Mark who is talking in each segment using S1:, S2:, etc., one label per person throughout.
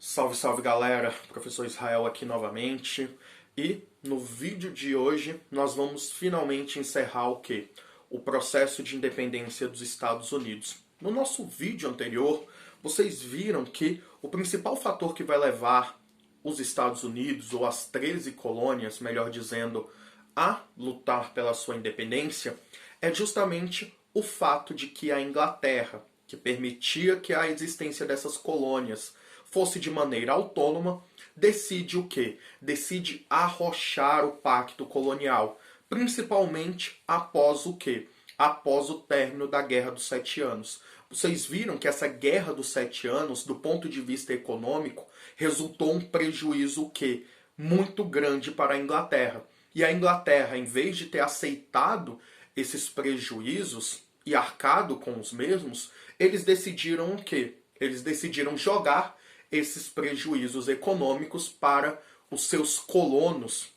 S1: Salve, salve galera, professor Israel aqui novamente. E no vídeo de hoje nós vamos finalmente encerrar o quê? O processo de independência dos Estados Unidos. No nosso vídeo anterior, vocês viram que o principal fator que vai levar os Estados Unidos, ou as 13 colônias, melhor dizendo, a lutar pela sua independência, é justamente o fato de que a Inglaterra, que permitia que a existência dessas colônias fosse de maneira autônoma, decide o quê? Decide arrochar o pacto colonial, principalmente após o quê? Após o término da Guerra dos Sete Anos. Vocês viram que essa Guerra dos Sete Anos, do ponto de vista econômico, resultou um prejuízo o quê? Muito grande para a Inglaterra. E a Inglaterra, em vez de ter aceitado esses prejuízos e arcado com os mesmos, eles decidiram o quê? Eles decidiram jogar esses prejuízos econômicos para os seus colonos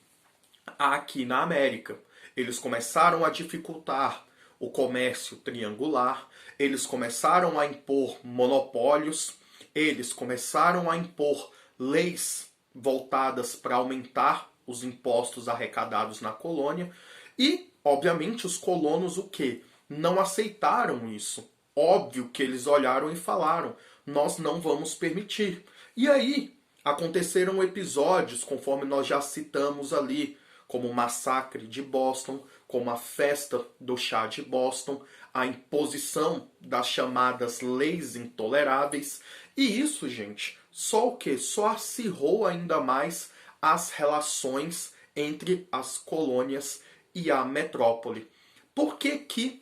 S1: aqui na América. Eles começaram a dificultar o comércio triangular, eles começaram a impor monopólios, eles começaram a impor leis voltadas para aumentar os impostos arrecadados na colônia e, obviamente, os colonos o quê? Não aceitaram isso. Óbvio que eles olharam e falaram: nós não vamos permitir. E aí aconteceram episódios, conforme nós já citamos ali, como o massacre de Boston, como a festa do chá de Boston, a imposição das chamadas leis intoleráveis. E isso, gente, só o quê? Só acirrou ainda mais as relações entre as colônias e a metrópole. Por que que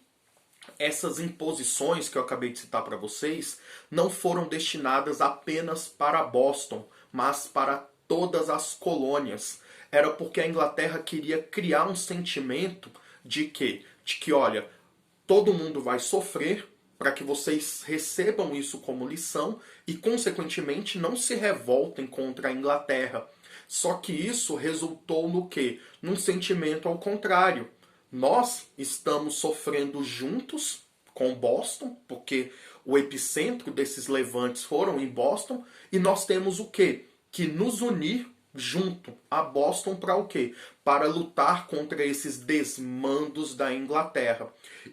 S1: essas imposições que eu acabei de citar para vocês não foram destinadas apenas para Boston, mas para todas as colônias? Era porque a Inglaterra queria criar um sentimento de que, olha, todo mundo vai sofrer para que vocês recebam isso como lição e, consequentemente, não se revoltem contra a Inglaterra. Só que isso resultou no quê? Num sentimento ao contrário. Nós estamos sofrendo juntos com Boston, porque o epicentro desses levantes foram em Boston, e nós temos o quê? Que nos unir junto a Boston para o quê? Para lutar contra esses desmandos da Inglaterra.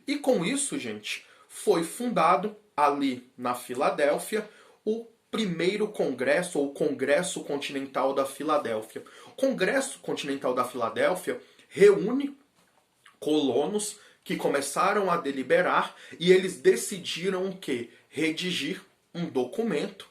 S1: E com isso, gente, foi fundado ali na Filadélfia o primeiro congresso, ou Congresso Continental da Filadélfia. O Congresso Continental da Filadélfia reúne colonos que começaram a deliberar e eles decidiram o quê? Redigir um documento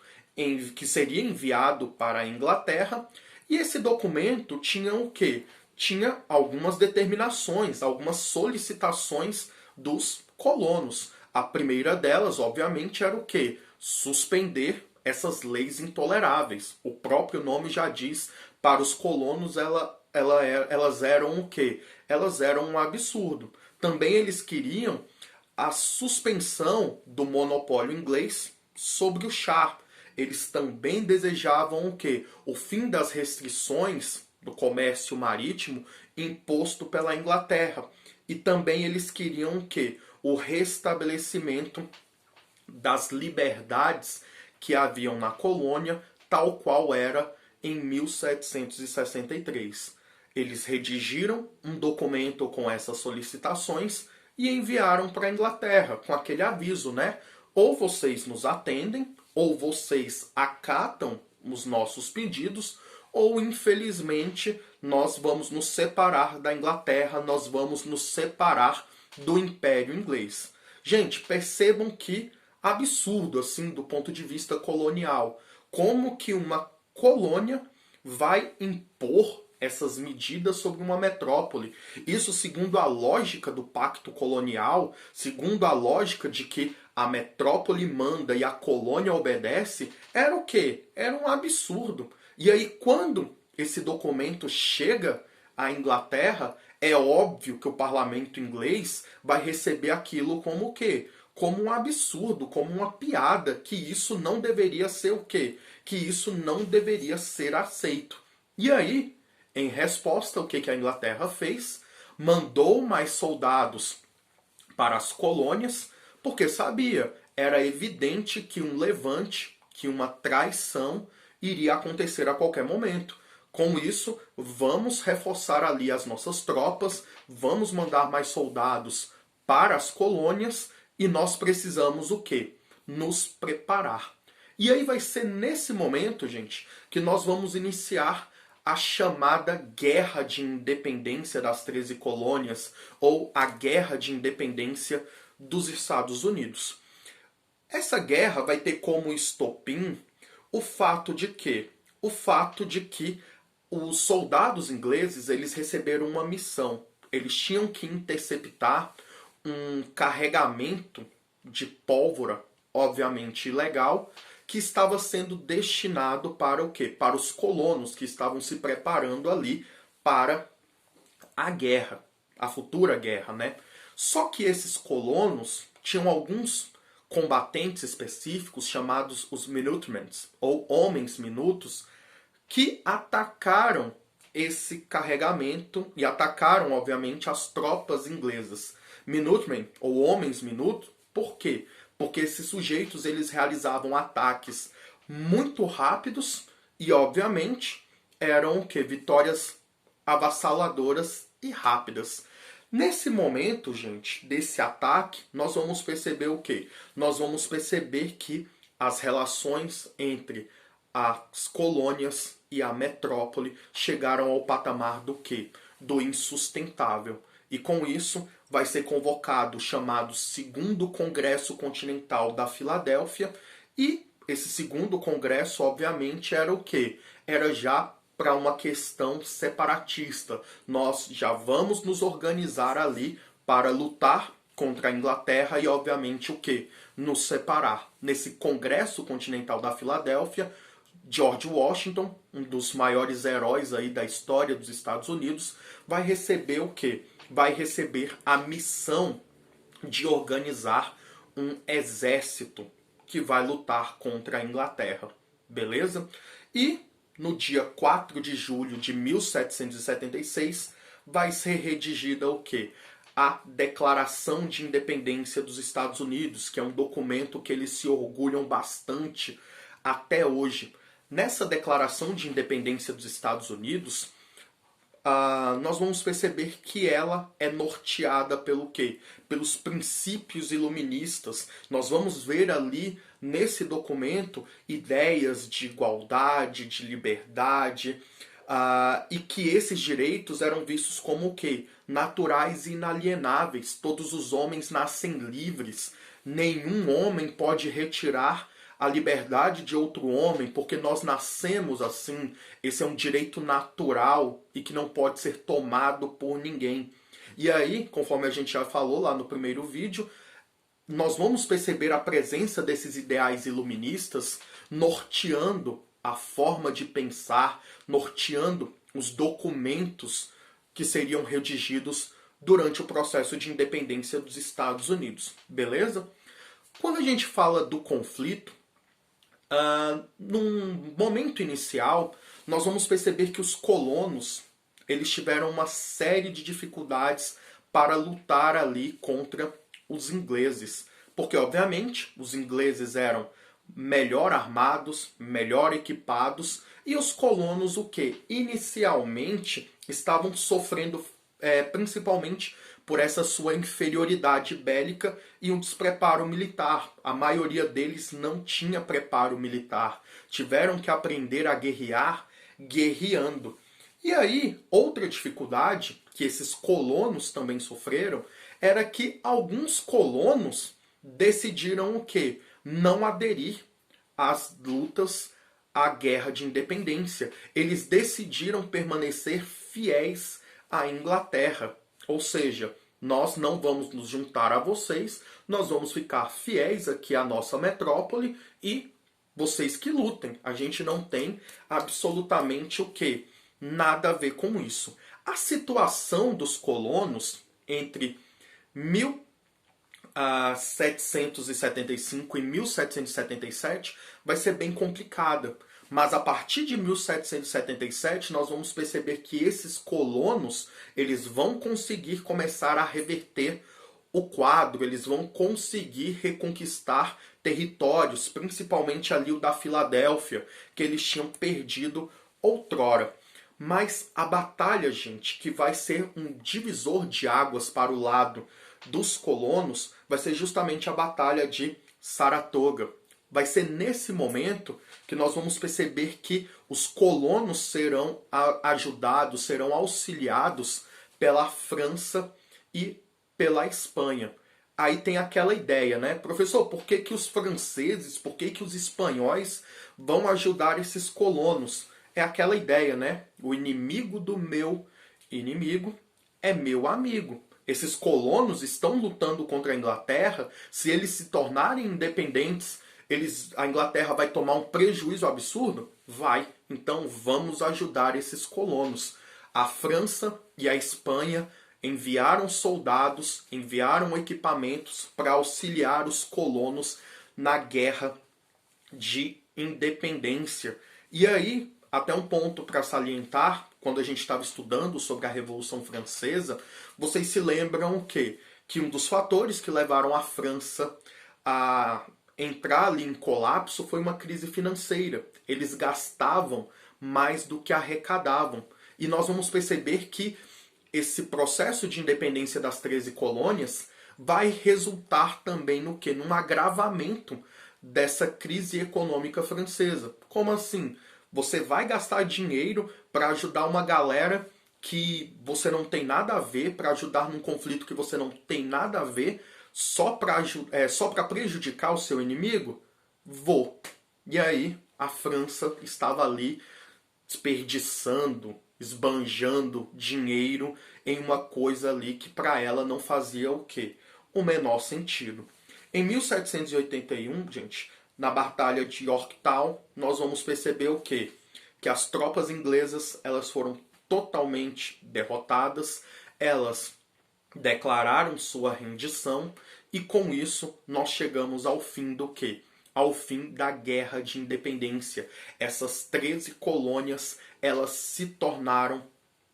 S1: que seria enviado para a Inglaterra, e esse documento tinha o quê? Tinha algumas determinações, algumas solicitações dos colonos. A primeira delas, obviamente, era o quê? Suspender essas leis intoleráveis. O próprio nome já diz, para os colonos elas eram o quê? Elas eram um absurdo. Também eles queriam a suspensão do monopólio inglês sobre o chá. Eles também desejavam o quê? O fim das restrições do comércio marítimo imposto pela Inglaterra. E também eles queriam o quê? O restabelecimento das liberdades que haviam na colônia, tal qual era em 1763. Eles redigiram um documento com essas solicitações e enviaram para a Inglaterra com aquele aviso, né? Ou vocês nos atendem, ou vocês acatam os nossos pedidos, ou infelizmente nós vamos nos separar da Inglaterra, nós vamos nos separar do Império Inglês. Gente, percebam que absurdo assim do ponto de vista colonial. Como que uma colônia vai impor essas medidas sobre uma metrópole? Isso segundo a lógica do pacto colonial, segundo a lógica de que a metrópole manda e a colônia obedece, era o quê? Era um absurdo. E aí quando esse documento chega à Inglaterra, é óbvio que o parlamento inglês vai receber aquilo como o quê? Como um absurdo, como uma piada, que isso não deveria ser o quê? Que isso não deveria ser aceito. E aí, em resposta, o que a Inglaterra fez? Mandou mais soldados para as colônias, porque sabia, era evidente que um levante, que uma traição iria acontecer a qualquer momento. Com isso, vamos reforçar ali as nossas tropas, vamos mandar mais soldados para as colônias e nós precisamos o quê? Nos preparar. E aí vai ser nesse momento, gente, que nós vamos iniciar a chamada Guerra de Independência das 13 Colônias, ou a Guerra de Independência dos Estados Unidos. Essa guerra vai ter como estopim o fato de que? O fato de que os soldados ingleses eles receberam uma missão. Eles tinham que interceptar um carregamento de pólvora, obviamente ilegal, que estava sendo destinado para o quê? Para os colonos que estavam se preparando ali para a guerra, a futura guerra, né? Só que esses colonos tinham alguns combatentes específicos chamados os Minutemen, ou Homens Minutos, que atacaram esse carregamento e atacaram, obviamente, as tropas inglesas. Minutemen, ou Homens Minutos, por quê? Porque esses sujeitos eles realizavam ataques muito rápidos e, obviamente, eram o quê? Vitórias avassaladoras e rápidas. Nesse momento, gente, desse ataque, nós vamos perceber o quê? Nós vamos perceber que as relações entre as colônias e a metrópole chegaram ao patamar do quê? Do insustentável. E com isso vai ser convocado o chamado Segundo Congresso Continental da Filadélfia. E esse segundo congresso, obviamente, era o quê? Era já para uma questão separatista. Nós já vamos nos organizar ali para lutar contra a Inglaterra e, obviamente, o quê? Nos separar. Nesse Congresso Continental da Filadélfia, George Washington, um dos maiores heróis aí da história dos Estados Unidos, vai receber o quê? Vai receber a missão de organizar um exército que vai lutar contra a Inglaterra. Beleza? E no dia 4 de julho de 1776 vai ser redigida o quê? A Declaração de Independência dos Estados Unidos, que é um documento que eles se orgulham bastante até hoje. Nessa Declaração de Independência dos Estados Unidos, nós vamos perceber que ela é norteada pelo quê? Pelos princípios iluministas. Nós vamos ver ali nesse documento ideias de igualdade, de liberdade, e que esses direitos eram vistos como o quê? Naturais e inalienáveis. Todos os homens nascem livres. Nenhum homem pode retirar a liberdade de outro homem, porque nós nascemos assim. Esse é um direito natural e que não pode ser tomado por ninguém. E aí, conforme a gente já falou lá no primeiro vídeo, nós vamos perceber a presença desses ideais iluministas norteando a forma de pensar, norteando os documentos que seriam redigidos durante o processo de independência dos Estados Unidos. Beleza? Quando a gente fala do conflito, num momento inicial, nós vamos perceber que os colonos eles tiveram uma série de dificuldades para lutar ali contra os ingleses. Porque, obviamente, os ingleses eram melhor armados, melhor equipados, e os colonos o que? Inicialmente estavam sofrendo principalmente por essa sua inferioridade bélica e um despreparo militar. A maioria deles não tinha preparo militar. Tiveram que aprender a guerrear guerreando. E aí, outra dificuldade que esses colonos também sofreram era que alguns colonos decidiram o quê? Não aderir às lutas, à guerra de independência. Eles decidiram permanecer fiéis à Inglaterra. Ou seja, nós não vamos nos juntar a vocês, nós vamos ficar fiéis aqui à nossa metrópole e vocês que lutem. A gente não tem absolutamente o quê? Nada a ver com isso. A situação dos colonos entre 1775 e 1777 vai ser bem complicada. Mas a partir de 1777 nós vamos perceber que esses colonos eles vão conseguir começar a reverter o quadro, eles vão conseguir reconquistar territórios, principalmente ali o da Filadélfia, que eles tinham perdido outrora. Mas a batalha, gente, que vai ser um divisor de águas para o lado dos colonos, vai ser justamente a Batalha de Saratoga. Vai ser nesse momento que nós vamos perceber que os colonos serão ajudados, serão auxiliados pela França e pela Espanha. Aí tem aquela ideia, né? Professor, por que que os franceses, por que que os espanhóis vão ajudar esses colonos? É aquela ideia, né? O inimigo do meu inimigo é meu amigo. Esses colonos estão lutando contra a Inglaterra. Se eles se tornarem independentes, a Inglaterra vai tomar um prejuízo absurdo? Vai. Então vamos ajudar esses colonos. A França e a Espanha enviaram soldados, enviaram equipamentos para auxiliar os colonos na guerra de independência. E aí, até um ponto para salientar, quando a gente estava estudando sobre a Revolução Francesa, vocês se lembram o quê? Que um dos fatores que levaram a França a entrar ali em colapso foi uma crise financeira. Eles gastavam mais do que arrecadavam. E nós vamos perceber que esse processo de independência das 13 colônias vai resultar também no quê? Num agravamento dessa crise econômica francesa. Como assim? Você vai gastar dinheiro para ajudar uma galera que você não tem nada a ver, para ajudar num conflito que você não tem nada a ver, só para prejudicar o seu inimigo? Vou. E aí a França estava ali desperdiçando, esbanjando dinheiro em uma coisa ali que para ela não fazia o quê? O menor sentido. Em 1781, gente, na Batalha de Yorktown, nós vamos perceber o quê? Que as tropas inglesas elas foram totalmente derrotadas, elas declararam sua rendição e com isso nós chegamos ao fim do quê? Ao fim da Guerra de Independência. Essas 13 colônias elas se tornaram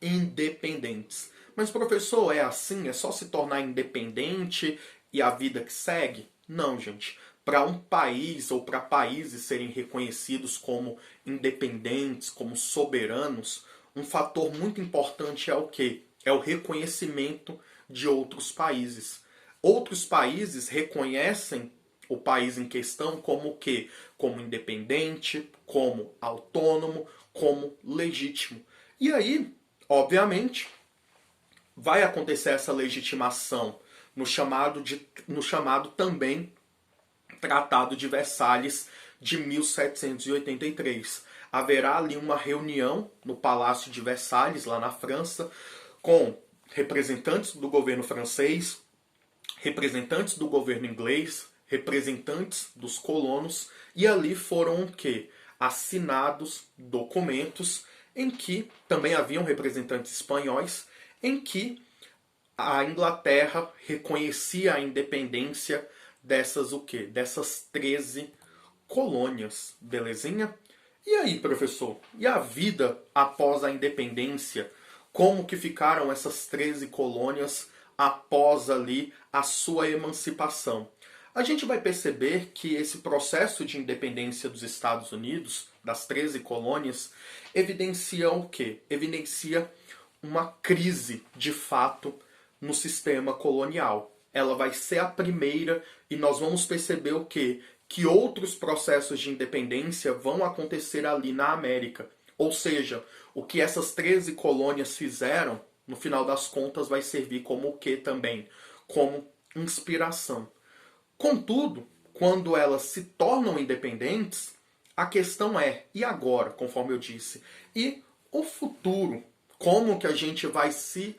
S1: independentes. Mas professor, é assim? É só se tornar independente e a vida que segue? Não, gente. Para um país ou para países serem reconhecidos como independentes, como soberanos, um fator muito importante é o quê? É o reconhecimento de outros países. Outros países reconhecem o país em questão como o quê? Como independente, como autônomo, como legítimo. E aí, obviamente, vai acontecer essa legitimação no chamado também Tratado de Versalhes de 1783. Haverá ali uma reunião no Palácio de Versalhes, lá na França, com representantes do governo francês, representantes do governo inglês, representantes dos colonos, e ali foram o quê? Assinados documentos em que também haviam representantes espanhóis, em que a Inglaterra reconhecia a independência dessas o quê? Dessas 13 colônias, belezinha? E aí, professor? E a vida após a independência? Como que ficaram essas 13 colônias após ali a sua emancipação? A gente vai perceber que esse processo de independência dos Estados Unidos, das 13 colônias, evidencia o quê? Evidencia uma crise, de fato, no sistema colonial. Ela vai ser a primeira e nós vamos perceber o quê? Que outros processos de independência vão acontecer ali na América. Ou seja, o que essas 13 colônias fizeram, no final das contas, vai servir como o quê também? Como inspiração. Contudo, quando elas se tornam independentes, a questão é, e agora, conforme eu disse? E o futuro? Como que a gente vai se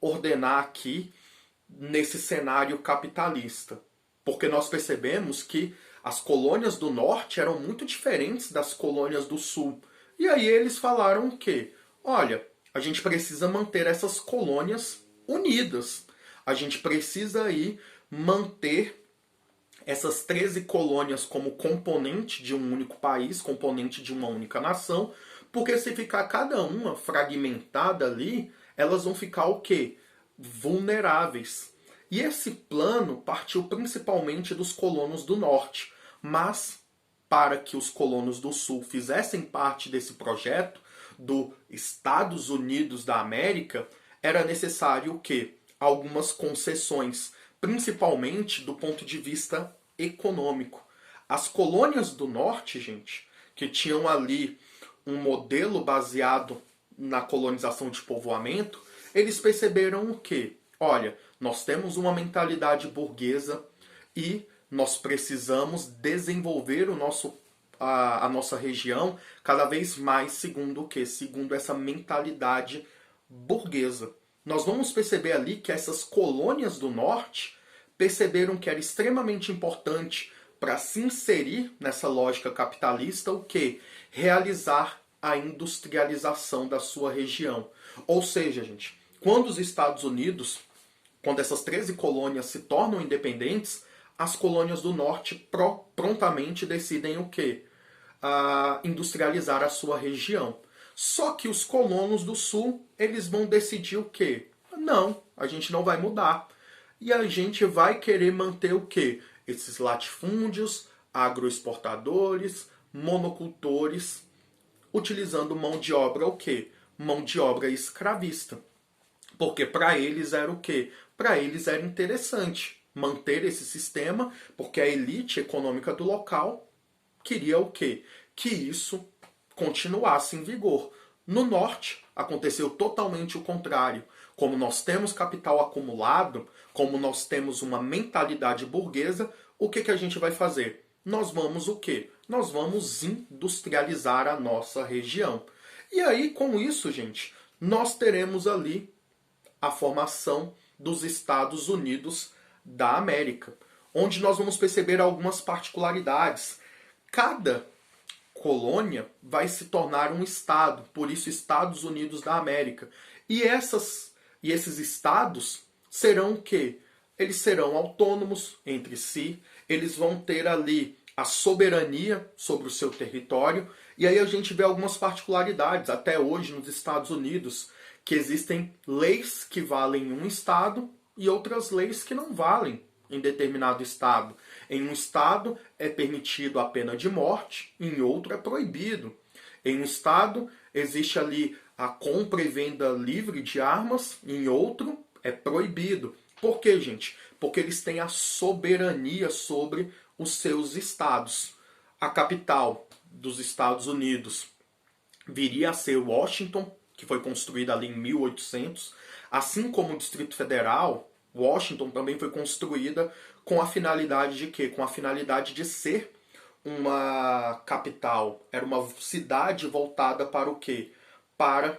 S1: ordenar aqui nesse cenário capitalista? Porque nós percebemos que as colônias do norte eram muito diferentes das colônias do sul. E aí eles falaram o quê? Olha, a gente precisa manter essas colônias unidas. A gente precisa aí manter essas 13 colônias como componente de um único país, componente de uma única nação, porque se ficar cada uma fragmentada ali, elas vão ficar o quê? Vulneráveis. E esse plano partiu principalmente dos colonos do norte. mas para que os colonos do Sul fizessem parte desse projeto do Estados Unidos da América, era necessário o quê? Algumas concessões, principalmente do ponto de vista econômico. As colônias do norte, gente, que tinham ali um modelo baseado na colonização de povoamento, eles perceberam o quê? Olha, nós temos uma mentalidade burguesa e nós precisamos desenvolver a nossa região cada vez mais segundo o quê? Segundo essa mentalidade burguesa. Nós vamos perceber ali que essas colônias do norte perceberam que era extremamente importante para se inserir nessa lógica capitalista o quê? Realizar a industrialização da sua região. Ou seja, gente, quando os Estados Unidos, quando essas 13 colônias se tornam independentes, as colônias do norte prontamente decidem o quê? Industrializar a sua região. Só que os colonos do sul, eles vão decidir o quê? Não, a gente não vai mudar. E a gente vai querer manter o quê? Esses latifúndios, agroexportadores, monocultores, utilizando mão de obra o quê? Mão de obra escravista. Porque para eles era o quê? Para eles era interessante manter esse sistema, porque a elite econômica do local queria o quê? Que isso continuasse em vigor. No norte, aconteceu totalmente o contrário. Como nós temos capital acumulado, como nós temos uma mentalidade burguesa, o que a gente vai fazer? Nós vamos o quê? Nós vamos industrializar a nossa região. E aí, com isso, gente, nós teremos ali a formação dos Estados Unidos da América, onde nós vamos perceber algumas particularidades. Cada colônia vai se tornar um estado, por isso Estados Unidos da América. E esses estados serão o quê? Eles serão autônomos entre si, eles vão ter ali a soberania sobre o seu território, e aí a gente vê algumas particularidades, até hoje nos Estados Unidos, que existem leis que valem em um estado e outras leis que não valem em determinado estado. Em um estado é permitido a pena de morte, em outro é proibido. Em um estado existe ali a compra e venda livre de armas, em outro é proibido. Por quê, gente? Porque eles têm a soberania sobre os seus estados. A capital dos Estados Unidos viria a ser Washington, que foi construída ali em 1800, assim como o Distrito Federal. Washington também foi construída com a finalidade de quê? Com a finalidade de ser uma capital. Era uma cidade voltada para o quê? Para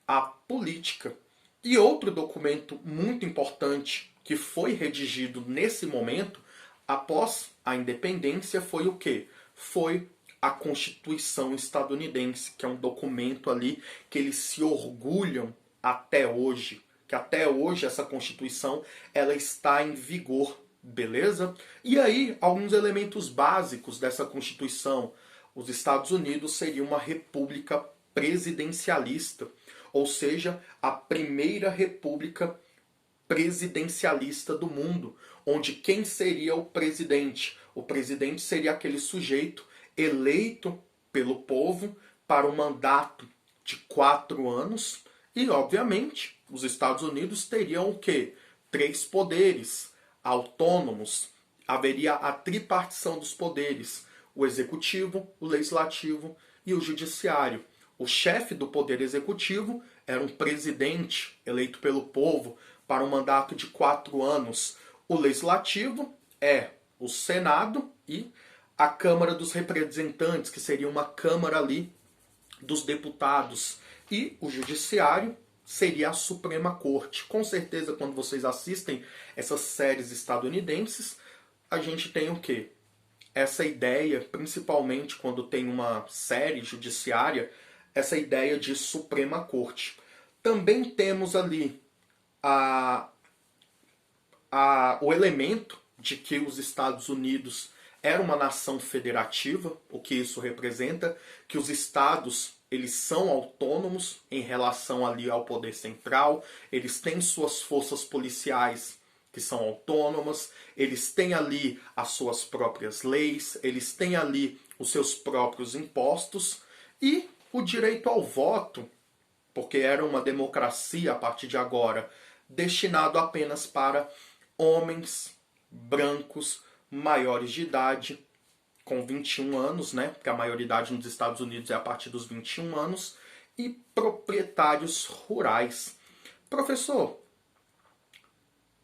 S1: a política. E outro documento muito importante que foi redigido nesse momento, após a independência, foi o quê? Foi a Constituição estadunidense, que é um documento ali que eles se orgulham até hoje, que até hoje essa Constituição ela está em vigor, beleza? E aí, alguns elementos básicos dessa Constituição. Os Estados Unidos seria uma república presidencialista, ou seja, a primeira república presidencialista do mundo, onde quem seria o presidente? O presidente seria aquele sujeito eleito pelo povo para um mandato de 4 anos e, obviamente, os Estados Unidos teriam o quê? 3 poderes autônomos. Haveria a tripartição dos poderes, o executivo, o legislativo e o judiciário. O chefe do poder executivo era um presidente eleito pelo povo para um mandato de 4 anos. O legislativo é o Senado e a Câmara dos Representantes, que seria uma Câmara ali dos deputados. E o judiciário seria a Suprema Corte. Com certeza, quando vocês assistem essas séries estadunidenses, a gente tem o quê? Essa ideia, principalmente quando tem uma série judiciária, essa ideia de Suprema Corte. Também temos ali o elemento de que os Estados Unidos era uma nação federativa, o que isso representa, que os estados eles são autônomos em relação ali ao poder central, eles têm suas forças policiais que são autônomas, eles têm ali as suas próprias leis, eles têm ali os seus próprios impostos e o direito ao voto, porque era uma democracia a partir de agora, destinado apenas para homens brancos maiores de idade, com 21 anos, né? Porque a maioridade nos Estados Unidos é a partir dos 21 anos, e proprietários rurais. Professor,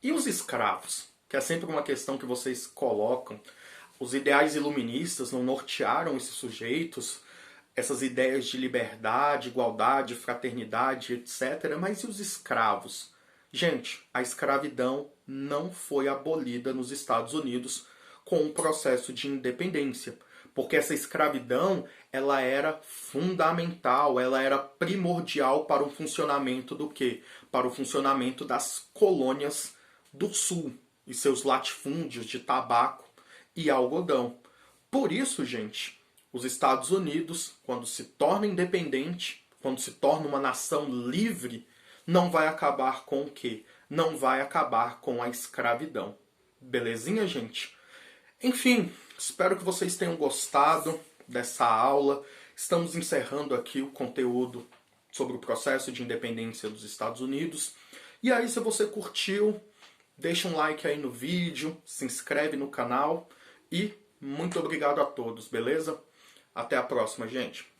S1: e os escravos? Que é sempre uma questão que vocês colocam. Os ideais iluministas não nortearam esses sujeitos, essas ideias de liberdade, igualdade, fraternidade, etc. Mas e os escravos? Gente, a escravidão não foi abolida nos Estados Unidos com o processo de independência, porque essa escravidão ela era fundamental, ela era primordial para o funcionamento do quê? Para o funcionamento das colônias do Sul e seus latifúndios de tabaco e algodão. Por isso, gente, os Estados Unidos, quando se torna independente, quando se torna uma nação livre, não vai acabar com o quê? Não vai acabar com a escravidão. Belezinha, gente? Enfim, espero que vocês tenham gostado dessa aula. Estamos encerrando aqui o conteúdo sobre o processo de independência dos Estados Unidos. E aí, se você curtiu, deixa um like aí no vídeo, se inscreve no canal e muito obrigado a todos, beleza? Até a próxima, gente.